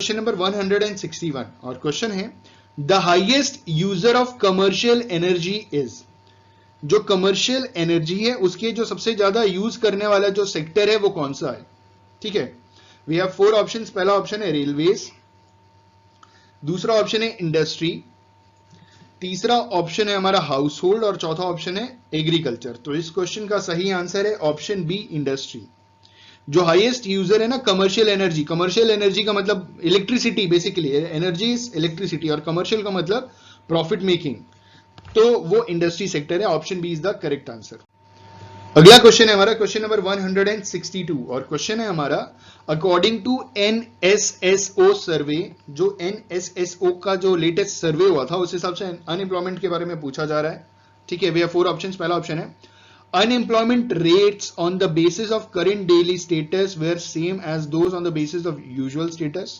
Question number 161 और question है the highest user of commercial energy is. जो commercial energy है उसके जो सबसे ज्यादा यूज करने वाला जो सेक्टर है वो कौन सा है। ठीक है, वी हैव 4 ऑप्शंस। पहला ऑप्शन है रेलवेज, दूसरा ऑप्शन है इंडस्ट्री, तीसरा ऑप्शन है हमारा हाउस होल्ड और चौथा ऑप्शन है एग्रीकल्चर। तो इस क्वेश्चन का सही आंसर है ऑप्शन बी इंडस्ट्री। जो हाईएस्ट यूजर है ना कमर्शियल एनर्जी, कमर्शियल एनर्जी का मतलब electricity, basically energy is electricity और कमर्शियल का मतलब प्रॉफिट मेकिंग, तो वो इंडस्ट्री सेक्टर है। Option B is the correct answer. अगला क्वेश्चन है हमारा क्वेश्चन नंबर 162 और क्वेश्चन है हमारा अकॉर्डिंग टू एनएसएसओ सर्वे, जो एनएसएसओ का जो लेटेस्ट सर्वे हुआ था उस हिसाब से अनएम्प्लॉयमेंट के बारे में पूछा जा रहा है। ठीक है, वी हैव 4 ऑप्शंस। पहला ऑप्शन है unemployment rates on the basis of current daily status were same as those on the basis of usual status.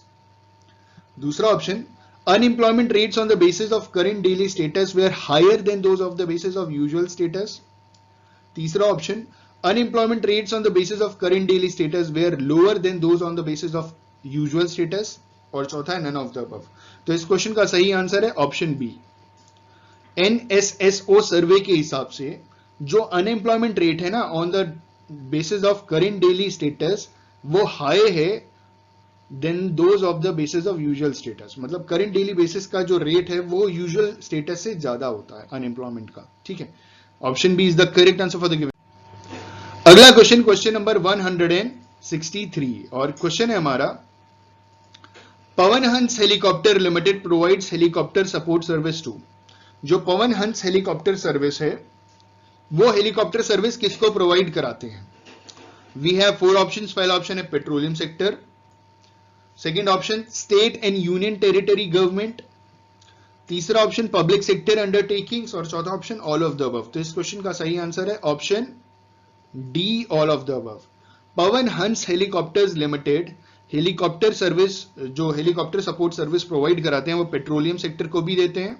दूसरा option unemployment rates on the basis of current daily status were higher than those of the basis of usual status. तीसरा option unemployment rates on the basis of current daily status were lower than those on the basis of usual status. और चौथा है none of the above। तो इस question का सही answer है option B. NSSO सर्वे के हिसाब से जो अनएम्प्लॉयमेंट रेट है ना on the basis of current daily status वो हाई है then those of the basis of usual status. मतलब करेंट डेली बेसिस का जो रेट है वो यूजुअल स्टेटस से ज्यादा होता है अनएम्प्लॉयमेंट का। ठीक है, option B is the correct answer for the given. अगला क्वेश्चन, क्वेश्चन नंबर 163 और क्वेश्चन है हमारा Pawan Hans helicopter limited provides helicopter support service to. जो पवन हंस हेलीकॉप्टर सर्विस है वो हेलीकॉप्टर सर्विस किसको प्रोवाइड कराते हैं। We have 4 options. पहला ऑप्शन है petroleum sector, second option state and union territory government, तीसरा ऑप्शन पब्लिक सेक्टर अंडरटेकिंग्स और चौथा option all of the above. तो इस क्वेश्चन का सही आंसर है option D all of the above. Pawan Hans helicopters limited helicopter service, जो हेलीकॉप्टर सपोर्ट सर्विस प्रोवाइड कराते हैं वो पेट्रोलियम सेक्टर को भी देते हैं,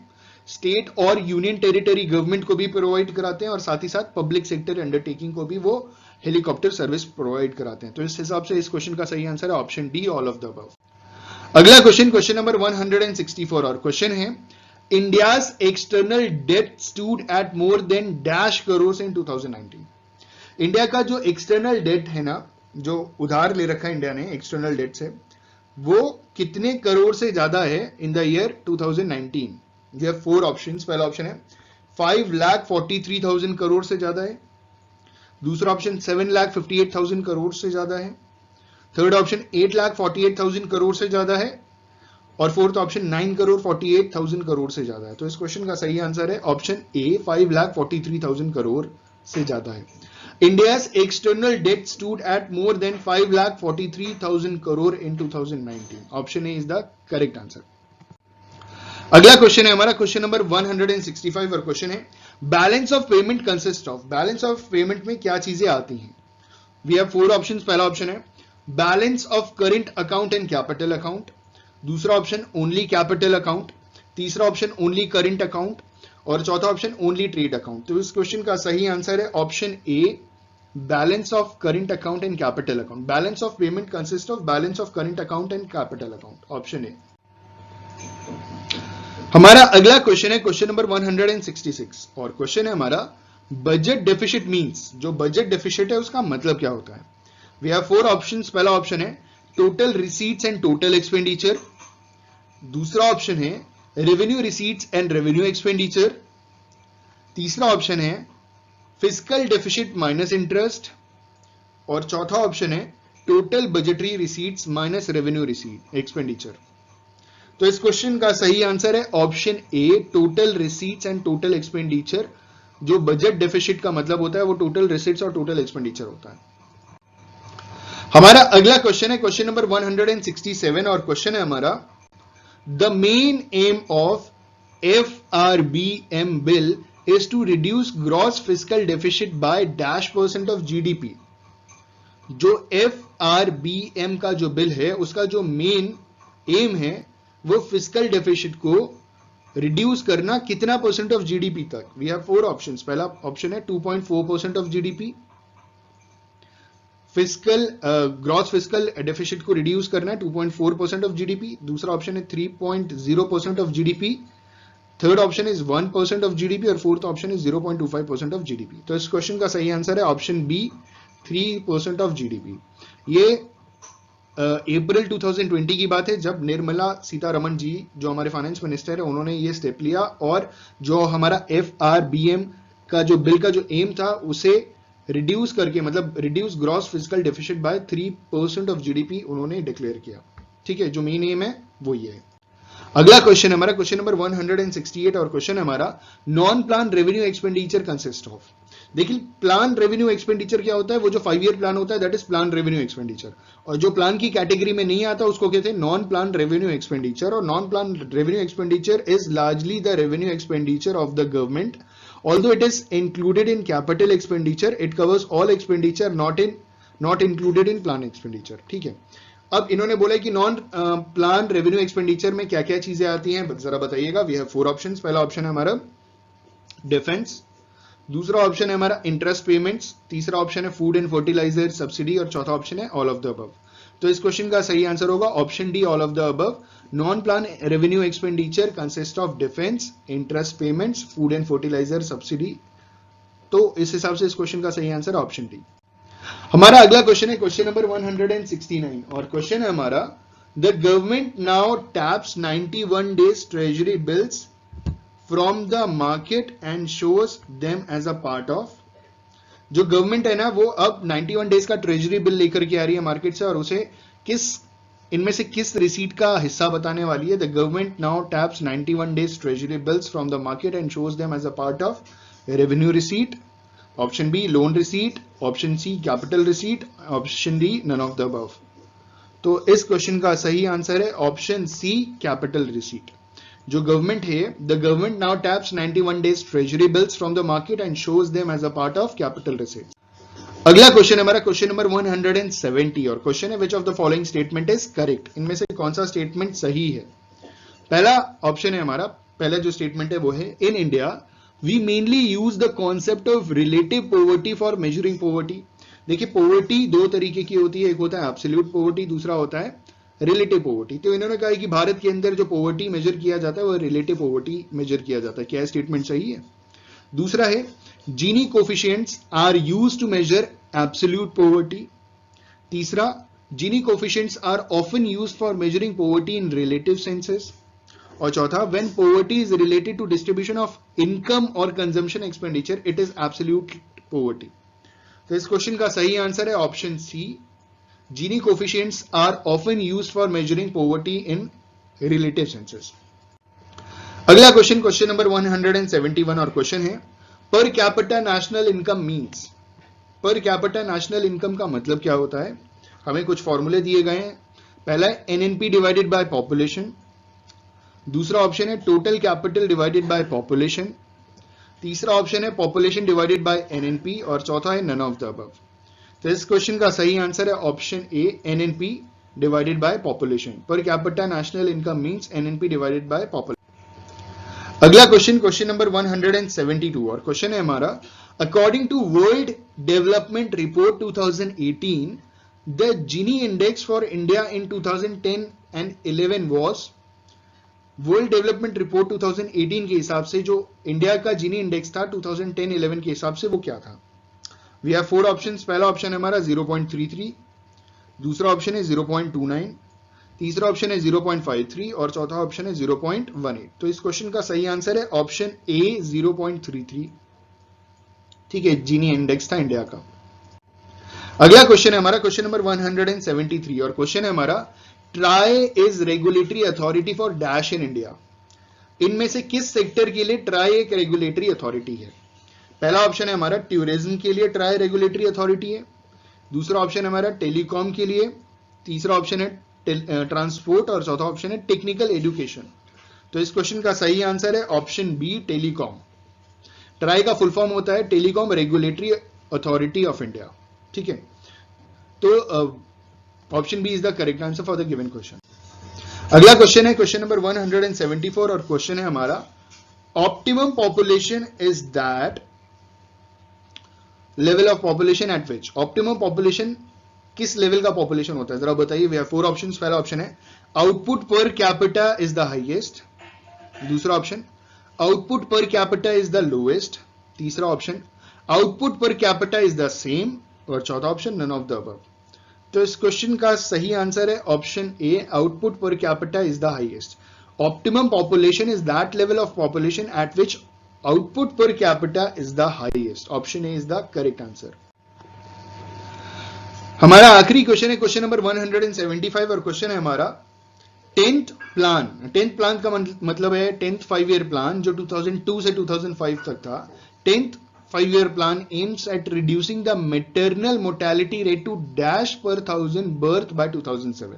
स्टेट और यूनियन टेरिटरी गवर्नमेंट को भी प्रोवाइड कराते हैं और साथ ही साथ पब्लिक सेक्टर अंडरटेकिंग को भी वो हेलीकॉप्टर सर्विस प्रोवाइड कराते हैं। तो इस हिसाब से इस क्वेश्चन का सही आंसर है option D all of the above. अगला क्वेश्चन, क्वेश्चन नंबर 164 और क्वेश्चन है India's external debt stood at more then dash crore in 2019। India का जो एक्सटर्नल डेट है ना, जो उधार ले रखा है इंडिया ने एक्सटर्नल डेट से, वो कितने करोड़ से ज्यादा है in the year 2019। We have 4 options. पहला ऑप्शन है 5,43,000 करोड़ से ज्यादा है, दूसरा ऑप्शन 7,58,000 करोड़ से ज्यादा है, थर्ड ऑप्शन 8,48,000 करोड़ से ज्यादा है और फोर्थ ऑप्शन 9,48,000 करोड़ से ज्यादा है। तो इस क्वेश्चन का सही आंसर है ऑप्शन ए 5,43,000 करोड़ से ज्यादा है। India's external debt stood at more than 5,43,000 crore in 2019। Option A is the correct answer. अगला क्वेश्चन है हमारा क्वेश्चन नंबर 165 और क्वेश्चन है balance of payment consist of. Balance of payment में क्या चीजें आती हैं। We have 4 options. पहला ऑप्शन है balance of current account and capital account, दूसरा ऑप्शन ओनली कैपिटल अकाउंट, तीसरा ऑप्शन ओनली करंट अकाउंट और चौथा ऑप्शन ओनली ट्रेड अकाउंट। तो इस क्वेश्चन का सही आंसर है option a balance of current account and capital account. Balance of payment consist of balance of current account and capital account, option A. हमारा अगला question है क्वेश्चन नंबर 166 और question है हमारा बजट डेफिसिट मींस। जो budget deficit है उसका मतलब क्या होता है। We have 4 options. पहला ऑप्शन है total receipts and total expenditure, दूसरा ऑप्शन है revenue receipts and revenue expenditure, तीसरा ऑप्शन है फिस्कल डेफिसिट माइनस इंटरेस्ट और चौथा ऑप्शन है total budgetary receipts minus revenue receipt expenditure. तो इस क्वेश्चन का सही आंसर है option A total receipts and total expenditure. जो बजट डेफिसिट का मतलब होता है वो टोटल रिसीट्स और टोटल एक्सपेंडिचर होता है। हमारा अगला क्वेश्चन है क्वेश्चन नंबर 167 और क्वेश्चन है हमारा the main aim of FRBM bill is to reduce gross fiscal deficit by -% of GDP। जो FRBM का जो बिल है उसका जो मेन एम है वो फिस्कल डेफिसिट को रिड्यूस करना कितना % ऑफ GDP तक। We have 4 options. पहला ऑप्शन है 2.4% of GDP, fiscal gross fiscal deficit को रिड्यूस करना है 2.4% ऑफ जीडीपी। दूसरा ऑप्शन है 3.0% of GDP. Third option is 1% of GDP और fourth option is 0.25% of GDP. तो इस क्वेश्चन का सही आंसर है ऑप्शन बी 3% ऑफ जीडीपी। ये अप्रैल 2020 की बात है जब निर्मला सीतारमण जी जो हमारे फाइनेंस मिनिस्टर है उन्होंने ये स्टेप लिया और जो हमारा FRBM का जो बिल का जो एम था उसे रिड्यूस करके मतलब reduce gross physical deficit by 3% of GDP उन्होंने डिक्लेयर किया। ठीक है, जो मेन एम है वो ये है। अगला क्वेश्चन हमारा क्वेश्चन नंबर 168 और क्वेश्चन हमारा non plan revenue expenditure consist of. देखिए प्लान रेवेन्यू एक्सपेंडिचर क्या होता है, वो जो 5 ईयर प्लान होता है that is plan revenue expenditure, और जो प्लान की कैटेगरी में नहीं आता उसको कहते हैं नॉन प्लान रेवेन्यू एक्सपेंडिचर। और non plan revenue expenditure is largely the revenue expenditure of the government, although it is included in capital expenditure it covers all expenditure not included in plan expenditure। ठीक है, अब इन्होंने बोला कि non plan revenue expenditure में क्या क्या चीजें आती हैं जरा बताइएगा। We have 4 options. पहला ऑप्शन है हमारा डिफेंस, दूसरा ऑप्शन है हमारा इंटरेस्ट पेमेंट्स, तीसरा ऑप्शन है फूड एंड फर्टिलाइजर सब्सिडी और चौथा ऑप्शन है ऑल ऑफ द अबव। तो इस क्वेश्चन का सही आंसर होगा option D all of the above. Non plan revenue expenditure consist of defence, interest payments, food and fertiliser subsidy. तो इस हिसाब से इस क्वेश्चन का सही आंसर ऑप्शन डी। हमारा अगला क्वेश्चन है क्वेश्चन नंबर 169 और क्वेश्चन है हमारा the government now taps 91 days treasury bills from the market and shows them as a part of. जो गवर्नमेंट है ना वो अब 91 डेज का ट्रेजरी बिल लेकर के आ रही है मार्केट से और उसे इनमें से किस रिसीट का हिस्सा बताने वाली है। The government now taps 91 days treasury bills from the market and shows them as a part of revenue receipt. Option B loan receipt, option C capital receipt, option D none of the above. तो इस question का सही answer है option C capital receipt. जो government है the government now taps 91 days treasury bills from the market and shows them as a part of capital receipt. अगला question हमारा question number 170 और क्वेश्चन है which of the following statement is correct. इनमें से कौन सा statement सही है। पहला ऑप्शन है हमारा, पहला जो स्टेटमेंट है वो है in India we mainly use the concept of relative poverty for measuring poverty. देखिए पॉवर्टी दो तरीके की होती है, एक होता है एब्सोल्यूट पॉवर्टी, दूसरा होता है रिलेटिव पॉवर्टी। तो इन्होंने कहा कि भारत के अंदर जो पॉवर्टी मेजर किया जाता है वो रिलेटिव पॉवर्टी मेजर किया जाता है। क्या स्टेटमेंट सही है। दूसरा है Gini coefficients are used to measure absolute poverty. तीसरा Gini coefficients are often used for measuring poverty in relative senses. और चौथा when poverty is related to distribution of income और consumption expenditure it is absolute poverty. तो इस question का सही answer है option C Gini coefficients are often used for measuring poverty in relative senses. अगला question question number 171 और question है पर कैपिटा नेशनल इनकम मीन्स। पर कैपिटा नेशनल इनकम का मतलब क्या होता है। हमें कुछ फॉर्मूले दिए गए हैं। पहला है एनएनपी डिवाइडेड बाय पॉपुलेशन, दूसरा ऑप्शन है total capital divided by population, तीसरा ऑप्शन है पॉपुलेशन डिवाइडेड बाय एनएनपी और चौथा है नन ऑफ द अबव। तो इस क्वेश्चन का सही आंसर है option A NNP divided by population. Per capita national income means NNP divided by population. अगला क्वेश्चन क्वेश्चन नंबर 172 और क्वेश्चन है हमारा according to world development report 2018 the Gini index for India in 2010 and 11 was. World development report 2018 के हिसाब से जो India का जीनी index था 2010-11 के हिसाब से वो क्या था। We have 4 options. पहला ऑप्शन है हमारा 0.33, दूसरा ऑप्शन है 0.29, तीसरा ऑप्शन है 0.53 और चौथा ऑप्शन है 0.18। तो इस क्वेश्चन का सही आंसर है ऑप्शन ए 0.33। ठीक है, जीनी इंडेक्स था इंडिया का। अगला क्वेश्चन है हमारा क्वेश्चन नंबर 173 और क्वेश्चन है हमारा try is regulatory authority for dash in India. इनमें से किस सेक्टर के लिए ट्राई एक रेगुलेटरी अथॉरिटी है। पहला ऑप्शन है हमारा टूरिज्म के लिए ट्राई रेगुलेटरी अथॉरिटी है, दूसरा ऑप्शन है हमारा टेलीकॉम के लिए, तीसरा ऑप्शन है ट्रांसपोर्ट और चौथा ऑप्शन है टेक्निकल एजुकेशन। तो इस क्वेश्चन का सही आंसर है ऑप्शन बी टेलीकॉम। ट्राई का फुल फॉर्म होता है telecom regulatory authority of India. ठीक है, तो option B is the correct answer for the given question. अगला क्वेश्चन है क्वेश्चन नंबर 174 और क्वेश्चन है हमारा optimum population is that level of population at which. Optimum population किस लेवल का पॉपुलेशन होता है, जरा बताइए। We have 4 options. पहला ऑप्शन है output per capita is the highest, दूसरा option output per capita is the lowest, तीसरा option output per capita is the same, और चौथा option none of the above. तो इस क्वेश्चन का सही आंसर है option A, output per capita is the highest. Optimum population is that level of population at which output per capita is the highest. Option A is the correct answer. हमारा आखिरी question है question number 175, और question है हमारा 10th plan. 10th plan का मतलब है 10th 5 year plan जो 2002 से 2005 तक था। 10th 5 year plan aims at reducing the maternal mortality rate to dash per 1000 birth by 2007।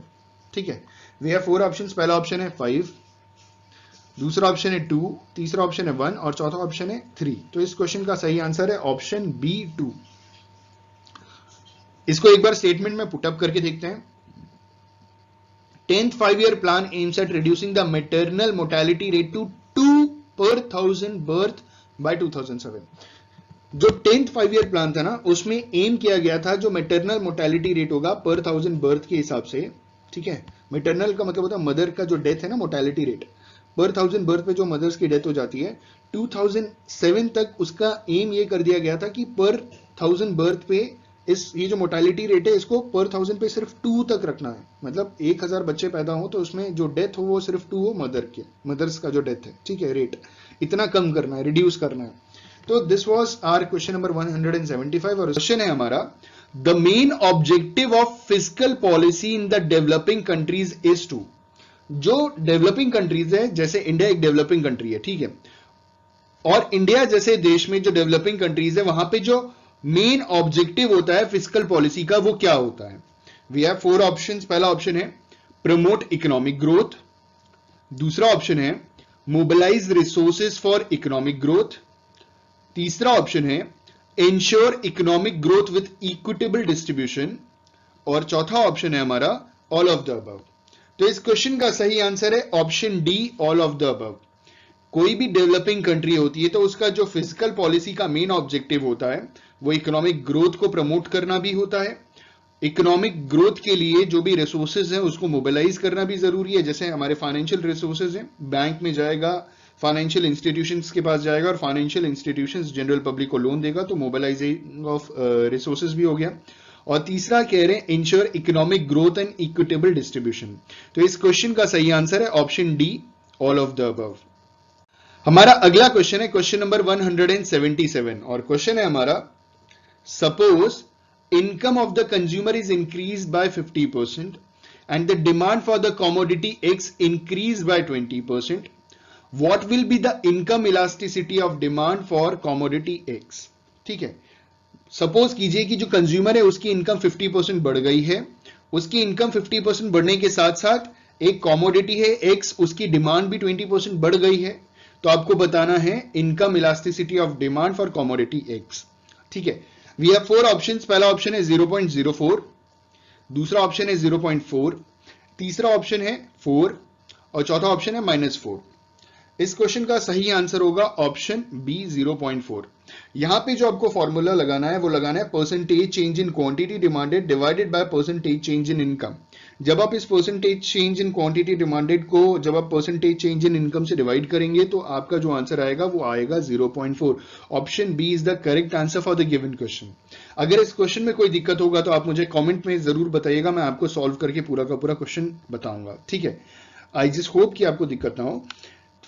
ठीक है, वी हैव 4 ऑप्शंस। पहला ऑप्शन है 5, दूसरा ऑप्शन है 2, तीसरा ऑप्शन है 1 और चौथा ऑप्शन है 3। तो इस क्वेश्चन का सही आंसर है ऑप्शन बी 2। इसको एक बार स्टेटमेंट में पुटअप करके देखते हैं। 10th 5 year plan aims at reducing the maternal mortality rate to 2 per 1000 birth by 2007। जो 10th 5 ईयर प्लान था ना, उसमें एम किया गया था जो मैटरनल मोर्टेलिटी रेट होगा पर 1000 बर्थ के हिसाब से। ठीक है, मैटरनल का मतलब होता है मदर का जो डेथ है ना, मोर्टेलिटी रेट पर 1000 बर्थ पे जो मदर्स की डेथ हो जाती है, 2007 तक उसका एम ये कर दिया गया था कि पर 1000 बर्थ पे ये जो मोर्टेलिटी रेट है इसको पर 1000 पे सिर्फ 2 तक रखना है। मतलब 1000 बच्चे पैदा हो तो उसमें जो डेथ हो वो सिर्फ 2 हो मदर्स का जो डेथ है। ठीक है, रेट इतना कम करना है, रिड्यूस करना है। तो this was our question number 175, और क्वेश्चन है हमारा the main objective of fiscal policy in the developing countries is to. जो डेवलपिंग कंट्रीज है, जैसे इंडिया एक डेवलपिंग कंट्री है, ठीक है, और इंडिया जैसे देश में जो डेवलपिंग कंट्रीज है वहां पे जो मेन ऑब्जेक्टिव होता है फिस्कल पॉलिसी का, वो क्या होता है। We have 4 options. पहला ऑप्शन है प्रमोट इकोनॉमिक ग्रोथ, दूसरा ऑप्शन है mobilise resources for economic growth, तीसरा ऑप्शन है ensure economic growth with equitable distribution, और चौथा ऑप्शन है हमारा ऑल ऑफ द अबव। तो इस क्वेश्चन का सही आंसर है option D, all of the above. कोई भी डेवलपिंग कंट्री होती है तो उसका जो फिजिकल पॉलिसी का मेन ऑब्जेक्टिव होता है वो इकोनॉमिक ग्रोथ को प्रमोट करना भी होता है। इकोनॉमिक ग्रोथ के लिए जो भी रिसोर्सेज हैं उसको मोबिलाइज करना भी जरूरी है। जैसे हमारे फाइनेंशियल रिसोर्सेज हैं, बैंक में जाएगा, फाइनेंशियल इंस्टीट्यूशंस के पास जाएगा और फाइनेंशियल इंस्टीट्यूशंस जनरल पब्लिक को लोन देगा, तो मोबिलाइजेशन ऑफ रिसोर्सेज भी हो गया। और तीसरा कह रहे हैं ensure economic growth and equitable distribution. तो इस क्वेश्चन का सही आंसर है option D, all of the above. हमारा अगला क्वेश्चन है क्वेश्चन नंबर 177, और क्वेश्चन है हमारा suppose income of the consumer is increase by 50% and the demand for the commodity x increase by 20%, what will be the income elasticity of demand for commodity x. ठीक है, suppose कीजिए कि जो consumer है उसकी income 50% बढ़ गई है, उसकी इनकम 50% बढ़ने के साथ साथ एक कमोडिटी है एक्स, उसकी डिमांड भी 20% बढ़ गई है। तो आपको बताना है income elasticity of demand for commodity x. ठीक है, वी हैव 4 ऑप्शंस। पहला ऑप्शन है 0.04, दूसरा ऑप्शन है 0.4, तीसरा ऑप्शन है 4 और चौथा ऑप्शन है -4। इस क्वेश्चन का सही आंसर होगा ऑप्शन बी 0.4। यहां पे जो आपको फॉर्मूला लगाना है वो लगाना है percentage change in quantity demanded divided by percentage change in income. जब आप इस percentage change in quantity demanded को जब आप परसेंटेज चेंज इन इनकम से डिवाइड करेंगे तो आपका जो आंसर आएगा वो आएगा 0.4। Option B is the correct answer for the given question. अगर इस क्वेश्चन में कोई दिक्कत होगा तो आप मुझे कॉमेंट में जरूर बताइएगा, मैं आपको सॉल्व करके पूरा का पूरा क्वेश्चन बताऊंगा। ठीक है, आई जस्ट होप कि आपको दिक्कत ना हो,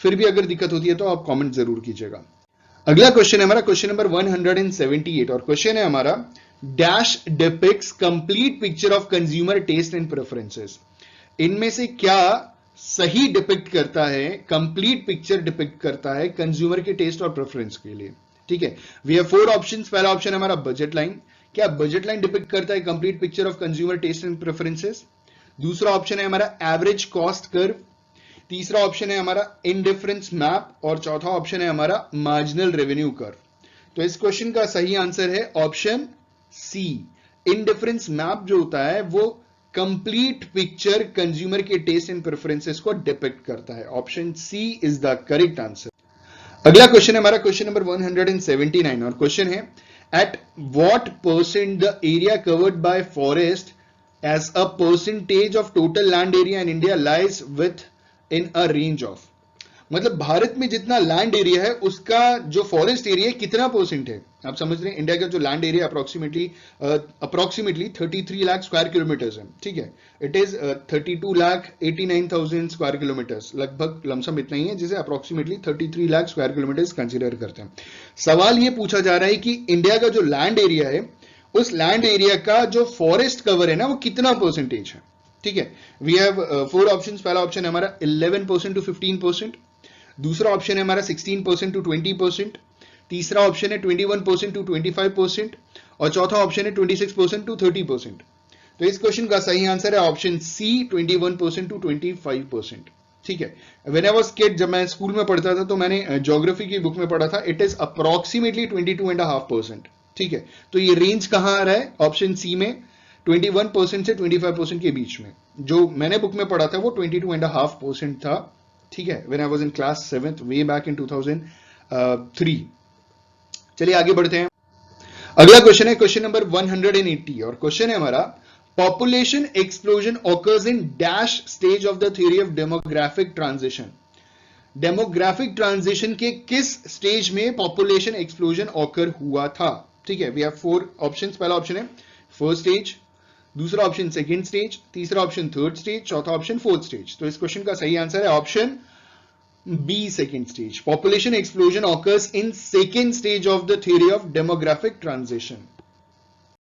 फिर भी अगर दिक्कत होती है तो आप कमेंट जरूर कीजिएगा। अगला क्वेश्चन है हमारा क्वेश्चन नंबर 178, और क्वेश्चन है हमारा dash depicts complete picture of consumer taste and preferences. इनमें से क्या सही डिपिक्ट करता है, कंप्लीट पिक्चर डिपिक्ट करता है कंज्यूमर के टेस्ट और प्रेफरेंस के लिए। ठीक है, वी हैव 4 ऑप्शंस। पहला ऑप्शन है हमारा बजट लाइन। क्या बजट लाइन डिपिक्ट करता है complete picture of consumer taste and preferences? दूसरा ऑप्शन है हमारा एवरेज कॉस्ट कर्व, तीसरा ऑप्शन है हमारा इंडिफरेंस मैप और चौथा ऑप्शन है हमारा मार्जिनल रेवेन्यू कर्व। तो इस क्वेश्चन का सही आंसर है ऑप्शन सी, इंडिफरेंस मैप जो होता है वो कंप्लीट पिक्चर कंज्यूमर के टेस्ट एंड प्रेफरेंसेस को डिपिक्ट करता है। Option C is the correct answer. अगला क्वेश्चन है हमारा क्वेश्चन नंबर 179, और क्वेश्चन है at what percent the area covered by forest as a percentage of total land area in India lies within a range of, मतलब भारत में जितना land area है उसका जो फॉरेस्ट एरिया है कितना परसेंट है, आप समझ रहे हैं। इंडिया का जो land area approximately 33 lakh square kilometres है, ठीक है। इट इज 32,89,000 स्क्वायर किलोमीटर्स, लगभग लमसम इतना ही है, जिसे approximately 33 lakh square kilometres consider करते हैं। सवाल ये पूछा जा रहा है कि इंडिया का जो लैंड एरिया है उस लैंड एरिया का जो फॉरेस्ट कवर है ना वो कितना परसेंटेज है, ठीक है। We have 4 options. पहला ऑप्शन है हमारा 11% टू 15%, दूसरा ऑप्शन है हमारा 16% टू 20%, तीसरा ऑप्शन है 21% टू 25% और चौथा ऑप्शन है 26% टू 30%। तो इस क्वेश्चन का सही आंसर है ऑप्शन सी, 21% टू 25%, ठीक है। व्हेन आई वाज किड, जब मैं स्कूल में पढ़ता था तो मैंने ज्योग्राफी की बुक में पढ़ा था, इट इज अप्रोक्सीमेटली 22.5%, ठीक है। तो ये रेंज कहां आ रहा है, ऑप्शन सी में 21% से 25% के बीच में। जो मैंने बुक में पढ़ा था वो 22.5% था, ठीक है, when I was in class 7th way back in 2003। चलिए आगे बढ़ते हैं। अगला क्वेश्चन है क्वेश्चन नंबर 180 और क्वेश्चन है हमारा population explosion occurs in dash stage of the theory of demographic transition. Demographic transition के किस स्टेज में पॉपुलेशन एक्सप्लोजन ऑकर हुआ था, ठीक है। We have 4 options. पहला ऑप्शन है फर्स्ट स्टेज, दूसरा ऑप्शन सेकंड स्टेज, तीसरा ऑप्शन थर्ड स्टेज, चौथा ऑप्शन फोर्थ स्टेज। तो इस क्वेश्चन का सही आंसर है option B, second stage. Population explosion occurs in second stage of the theory of demographic transition.